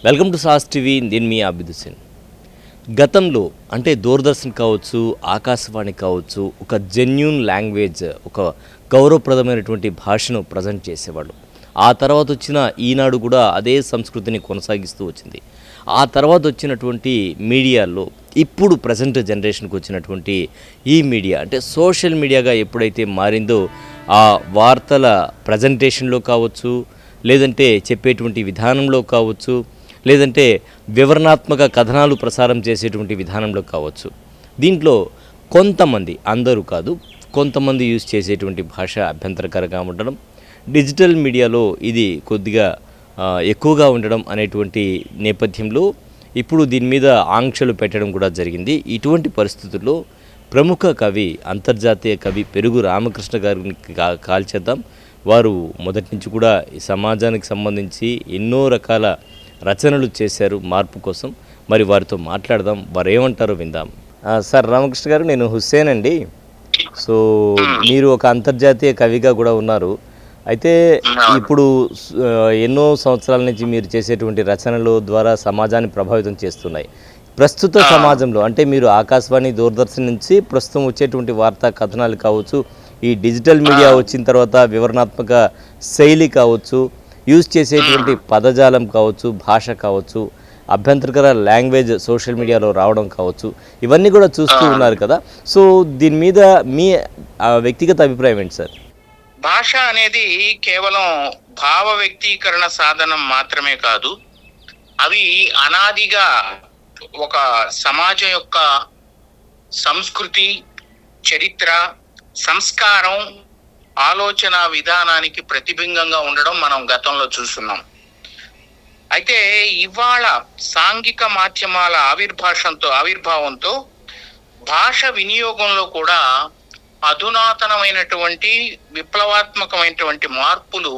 Welcome to sauce TV. నేను మీ అబిద్ హుసేన్. గతంలో అంటే దూరదర్శన్ కావచ్చు, ఆకాశవాణి కావచ్చు, ఒక జెన్యూన్ లాంగ్వేజ్, ఒక గౌరవప్రదమైనటువంటి భాషను ప్రజెంట్ చేసేవాళ్ళు. ఆ తర్వాత వచ్చిన ఈనాడు కూడా అదే సంస్కృతిని కొనసాగిస్తూ వచ్చింది. ఆ తర్వాత వచ్చినటువంటి మీడియాలో ఇప్పుడు ప్రజెంట్ జనరేషన్కి వచ్చినటువంటి ఈ మీడియా అంటే సోషల్ మీడియాగా ఎప్పుడైతే మారిందో ఆ వార్తల ప్రజెంటేషన్లో కావచ్చు, లేదంటే చెప్పేటువంటి విధానంలో కావచ్చు, లేదంటే వివరణాత్మక కథనాలు ప్రసారం చేసేటువంటి విధానంలో కావచ్చు, దీంట్లో కొంతమంది, అందరూ కాదు, కొంతమంది యూజ్ చేసేటువంటి భాష అభ్యంతరకరంగా ఉండడం, డిజిటల్ మీడియాలో ఇది కొద్దిగా ఎక్కువగా ఉండడం అనేటువంటి నేపథ్యంలో ఇప్పుడు దీని మీద ఆంక్షలు పెట్టడం కూడా జరిగింది. ఇటువంటి పరిస్థితుల్లో ప్రముఖ కవి, అంతర్జాతీయ కవి పెరుగు రామకృష్ణ గారిని కాల్ చేద్దాం. వారు మొదటి నుంచి కూడా ఈ సమాజానికి సంబంధించి ఎన్నో రకాల రచనలు చేశారు మార్పు కోసం. మరి వారితో మాట్లాడదాం, వారు ఏమంటారో విందాం. సార్ రామకృష్ణ గారు, నేను హుస్సేన్ అండి. సో మీరు ఒక అంతర్జాతీయ కవిగా కూడా ఉన్నారు. అయితే ఇప్పుడు ఎన్నో సంవత్సరాల నుంచి మీరు చేసేటువంటి రచనల ద్వారా సమాజాన్ని ప్రభావితం చేస్తున్నాయి. ప్రస్తుత సమాజంలో అంటే మీరు ఆకాశవాణి, దూరదర్శన్ నుంచి ప్రస్తుతం వచ్చేటువంటి వార్తా కథనాలు కావచ్చు, ఈ డిజిటల్ మీడియా వచ్చిన తర్వాత వివరణాత్మక శైలి కావచ్చు, యూజ్ చేసేటువంటి పదజాలం కావచ్చు, భాష కావచ్చు, అభ్యంతరకర లాంగ్వేజ్ సోషల్ మీడియాలో రావడం కావచ్చు, ఇవన్నీ కూడా చూస్తూ ఉన్నారు కదా. సో దీని మీద మీ వ్యక్తిగత అభిప్రాయం ఏంటి సార్? భాష అనేది కేవలం భావ వ్యక్తీకరణ సాధనం మాత్రమే కాదు, అవి అనాదిగా ఒక సమాజం యొక్క సంస్కృతి, చరిత్ర, సంస్కారం, ఆలోచన విధానానికి ప్రతిబింబంగా ఉండడం మనం గతంలో చూస్తున్నాం. అయితే ఇవాళ సాంఘిక మాధ్యమాల ఆవిర్భావంతో భాష వినియోగంలో కూడా అధునాతనమైనటువంటి విప్లవాత్మకమైనటువంటి మార్పులు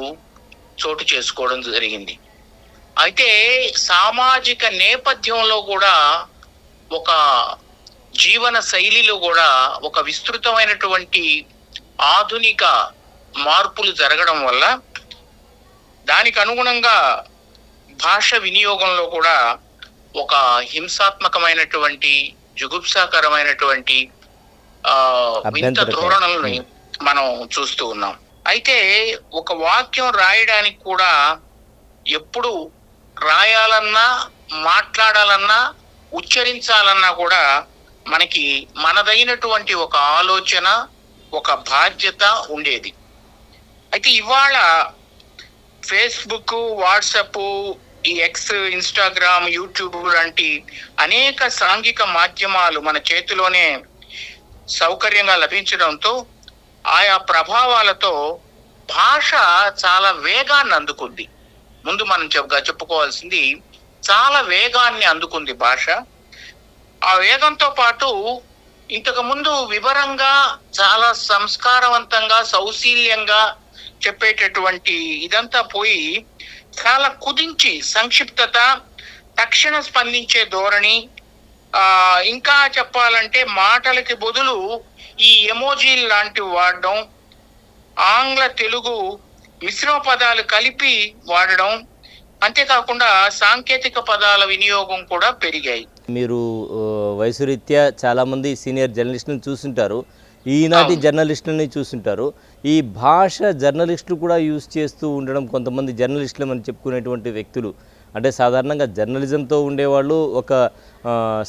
చోటు చేసుకోవడం జరిగింది. అయితే సామాజిక నేపథ్యంలో కూడా, ఒక జీవన శైలిలో కూడా ఒక విస్తృతమైనటువంటి ఆధునిక మార్పులు జరగడం వల్ల దానికి అనుగుణంగా భాష వినియోగంలో కూడా ఒక హింసాత్మకమైనటువంటి, జుగుప్సాకరమైనటువంటి వింత ధోరణులని మనం చూస్తూ ఉన్నాం. అయితే ఒక వాక్యం రాయడానికి కూడా ఎప్పుడు రాయాలన్నా, మాట్లాడాలన్నా, ఉచ్చరించాలన్నా కూడా మనకి మనదైనటువంటి ఒక ఆలోచన, ఒక బాధ్యత ఉండేది. అయితే ఇవాళ ఫేస్బుక్, వాట్సాప్, ఈ ఎక్స్, ఇన్స్టాగ్రామ్, యూట్యూబ్ లాంటి అనేక సాంఘిక మాధ్యమాలు మన చేతిలోనే సౌకర్యంగా లభించడంతో ఆయా ప్రభావాలతో భాష చాలా వేగాన్ని అందుకుంది. ముందు మనం చెప్పుకోవాల్సింది, చాలా వేగాన్ని అందుకుంది భాష. ఆ వేగంతో పాటు ఇంతకు ముందు వివరంగా, చాలా సంస్కారవంతంగా, సౌశీల్యంగా చెప్పేటటువంటి ఇదంతా పోయి చాలా కుదించి, సంక్షిప్తత, తక్షణ స్పందించే ధోరణి, ఇంకా చెప్పాలంటే మాటలకి బదులు ఈ ఎమోజీలు లాంటివి వాడడం, ఆంగ్ల తెలుగు మిశ్రమ పదాలు కలిపి వాడడం, అంతేకాకుండా సాంకేతిక పదాల వినియోగం కూడా పెరిగాయి. మీరు వయసు రీత్యా చాలామంది సీనియర్ జర్నలిస్టులను చూస్తుంటారు, ఈనాటి జర్నలిస్టులని చూస్తుంటారు. ఈ భాష జర్నలిస్టులు కూడా యూజ్ చేస్తూ ఉండడం, కొంతమంది జర్నలిస్టులు అని చెప్పుకునేటువంటి వ్యక్తులు అంటే సాధారణంగా జర్నలిజంతో ఉండేవాళ్ళు ఒక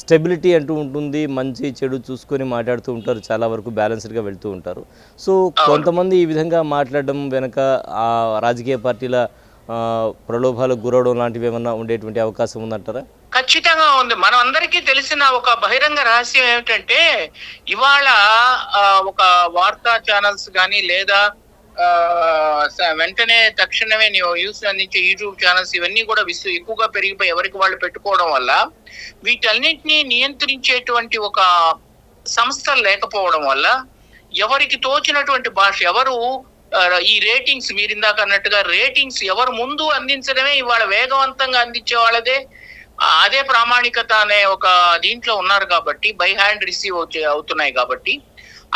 స్టెబిలిటీ అంటూ ఉంటుంది, మంచి చెడు చూసుకొని మాట్లాడుతూ ఉంటారు, చాలా వరకు బ్యాలెన్స్డ్గా వెళ్తూ ఉంటారు. సో కొంతమంది ఈ విధంగా మాట్లాడడం వెనక ఆ రాజకీయ పార్టీల ప్రలోభాలకు గురవడం లాంటివి ఏమన్నా ఉండేటువంటి అవకాశం ఉందంటారా? ఖచ్చితంగా ఉంది. మనం అందరికీ తెలిసిన ఒక బహిరంగ రహస్యం ఏమిటంటే, ఇవాళ ఒక వార్తా ఛానల్స్ కానీ, లేదా వెంటనే తక్షణమే న్యూస్ అందించే యూట్యూబ్ ఛానల్స్, ఇవన్నీ కూడా ఎక్కువగా పెరిగిపోయి ఎవరికి వాళ్ళు పెట్టుకోవడం వల్ల వీటన్నిటినీ నియంత్రించేటువంటి ఒక సంస్థలు లేకపోవడం వల్ల ఎవరికి తోచినటువంటి భాష, ఎవరు ఈ రేటింగ్స్, మీరు ఇందాక అన్నట్టుగా రేటింగ్స్ ఎవరు ముందు అందించడమే ఇవాళ వేగవంతంగా అందించే వాళ్ళదే, అదే ప్రామాణికత అనే ఒక దీంట్లో ఉన్నారు కాబట్టి, బై హ్యాండ్ రిసీవ్ అవుతున్నాయి కాబట్టి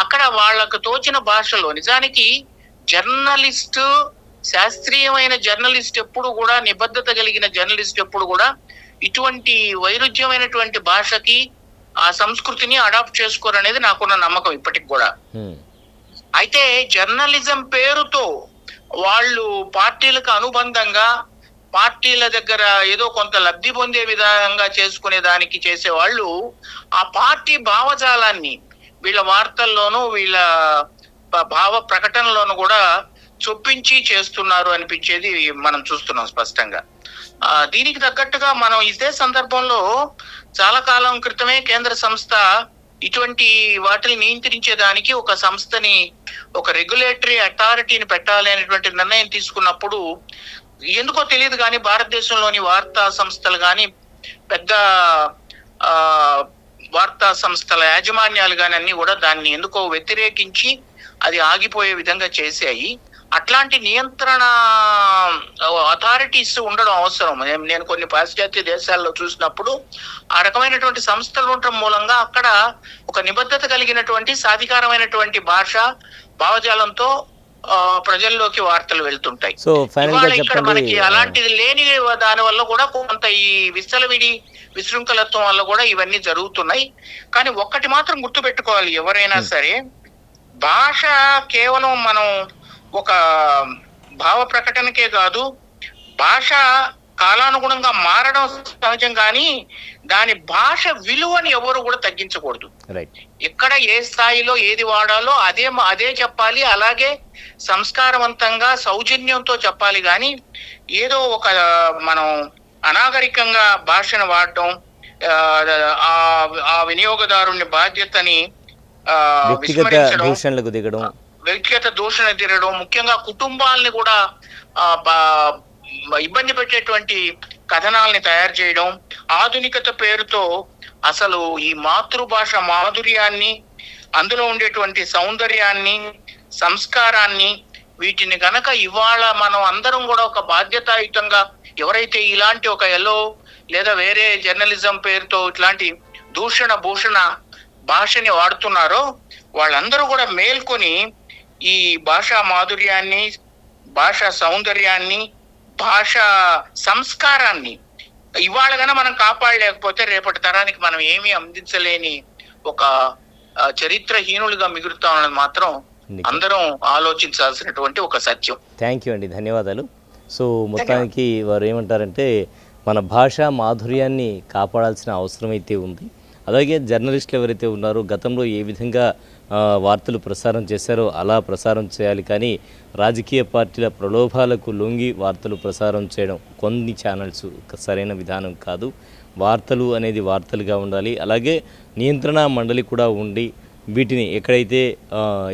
అక్కడ వాళ్ళకు తోచిన భాషలో, నిజానికి జర్నలిస్ట్, శాస్త్రీయమైన జర్నలిస్ట్ ఎప్పుడు కూడా, నిబద్ధత కలిగిన జర్నలిస్ట్ ఎప్పుడు కూడా ఇటువంటి వైరుధ్యమైనటువంటి భాషకి ఆ సంస్కృతిని అడాప్ట్ చేసుకోరు అనేది నాకున్న నమ్మకం ఇప్పటికి కూడా. అయితే జర్నలిజం పేరుతో వాళ్ళు పార్టీలకు అనుబంధంగా పార్టీల దగ్గర ఏదో కొంత లబ్ధి పొందే విధంగా చేసుకునే దానికి చేసేవాళ్ళు ఆ పార్టీ భావజాలాన్ని వీళ్ళ వార్తల్లోనూ వీళ్ళ భావ ప్రకటనలోనూ కూడా చొప్పించి చేస్తున్నారు అనిపించేది మనం చూస్తున్నాం స్పష్టంగా. దీనికి తగ్గట్టుగా మనం ఇదే సందర్భంలో చాలా కాలం క్రితమే కేంద్ర సంస్థ ఇటువంటి వాటిని నియంత్రించేదానికి ఒక సంస్థని, ఒక రెగ్యులేటరీ అథారిటీని పెట్టాలి అనేటువంటి నిర్ణయం తీసుకున్నప్పుడు ఎందుకో తెలియదు కానీ భారతదేశంలోని వార్తా సంస్థలు కానీ పెద్ద వార్తా సంస్థల యాజమాన్యాలు కానీ అన్ని కూడా దాన్ని ఎందుకో వ్యతిరేకించి అది ఆగిపోయే విధంగా చేశాయి. అట్లాంటి నియంత్రణ అథారిటీస్ ఉండడం అవసరం. నేను కొన్ని పాశ్చాత్య దేశాల్లో చూసినప్పుడు ఆ రకమైనటువంటి సంస్థలు ఉండటం మూలంగా అక్కడ ఒక నిబద్ధత కలిగినటువంటి సాధికారమైనటువంటి భాష భావజాలంతో ప్రజల్లోకి వార్తలు వెళ్తుంటాయి. ఇక్కడ మనకి అలాంటిది లేని దాని వల్ల కూడా కొంత ఈ విశృంఖలత్వం వల్ల కూడా ఇవన్నీ జరుగుతున్నాయి. కానీ ఒక్కటి మాత్రం గుర్తుపెట్టుకోవాలి ఎవరైనా సరే, భాష కేవలం మనం ఒక భావ ప్రకటనకే కాదు, భాష కాలానుగుణంగా మారడం సహజం, కానీ దాని భాష విలువని ఎవరు కూడా తగ్గించకూడదు. ఎక్కడ ఏ స్థాయిలో ఏది వాడాలో అదే చెప్పాలి, అలాగే సంస్కారవంతంగా సౌజన్యంతో చెప్పాలి. కానీ ఏదో ఒక మనం అనాగరికంగా భాషను వాడటం, ఆ వినియోగదారుని బాధ్యతని విస్మరించడం, వ్యక్తిగత దూషణ తిరగడం, ముఖ్యంగా కుటుంబాలని కూడా ఇబ్బంది పెట్టేటువంటి కథనాల్ని తయారు చేయడం, ఆధునికత పేరుతో అసలు ఈ మాతృభాష మాధుర్యాన్ని, అందులో ఉండేటువంటి సౌందర్యాన్ని, సంస్కారాన్ని, వీటిని గనక ఇవాళ మనం అందరం కూడా ఒక బాధ్యతాయుతంగా ఎవరైతే ఇలాంటి ఒక ఎల్లో లేదా వేరే జర్నలిజం పేరుతో ఇట్లాంటి దూషణ భూషణ భాషని వాడుతున్నారో వాళ్ళందరూ కూడా మేల్కొని ఈ భాషా మాధుర్యాన్ని, భాషా సౌందర్యాన్ని, భాషా సంస్కారాన్ని ఇవాళ కన్నా మనం కాపాడలేకపోతే రేపటి తరానికి మనం ఏమీ అందించలేని ఒక చరిత్రహీనులుగా మిగులుతామన్నది మాత్రం అందరం ఆలోచించాల్సినటువంటి ఒక సత్యం. థ్యాంక్ యూ అండి, ధన్యవాదాలు. సో మొత్తానికి వారు ఏమంటారంటే మన భాషా మాధుర్యాన్ని కాపాడాల్సిన అవసరం అయితే ఉంది. అలాగే జర్నలిస్టులు ఎవరైతే ఉన్నారో గతంలో ఏ విధంగా వార్తలు ప్రసారం చేశారో అలా ప్రసారం చేయాలి, కానీ రాజకీయ పార్టీల ప్రలోభాలకు లొంగి వార్తలు ప్రసారం చేయడం కొన్ని ఛానల్స్ సరైన విధానం కాదు. వార్తలు అనేది వార్తలుగా ఉండాలి. అలాగే నియంత్రణ మండలి కూడా ఉండి వీటిని ఎక్కడైతే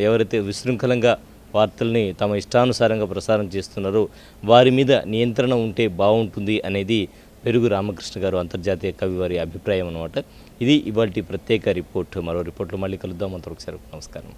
ఎవరైతే విశృంఖలంగా వార్తల్ని తమ ఇష్టానుసారంగా ప్రసారం చేస్తున్నారో వారి మీద నియంత్రణ ఉంటే బాగుంటుంది అనేది పెరుగు రామకృష్ణ గారు అంతర్జాతీయ కవి వారి అభిప్రాయం అన్నమాట. ఇది ఇవాల్టి ప్రత్యేక రిపోర్ట్. మరో రిపోర్ట్లో మళ్ళీ కలుద్దాం. అంతవరకు సెలవు. నమస్కారం.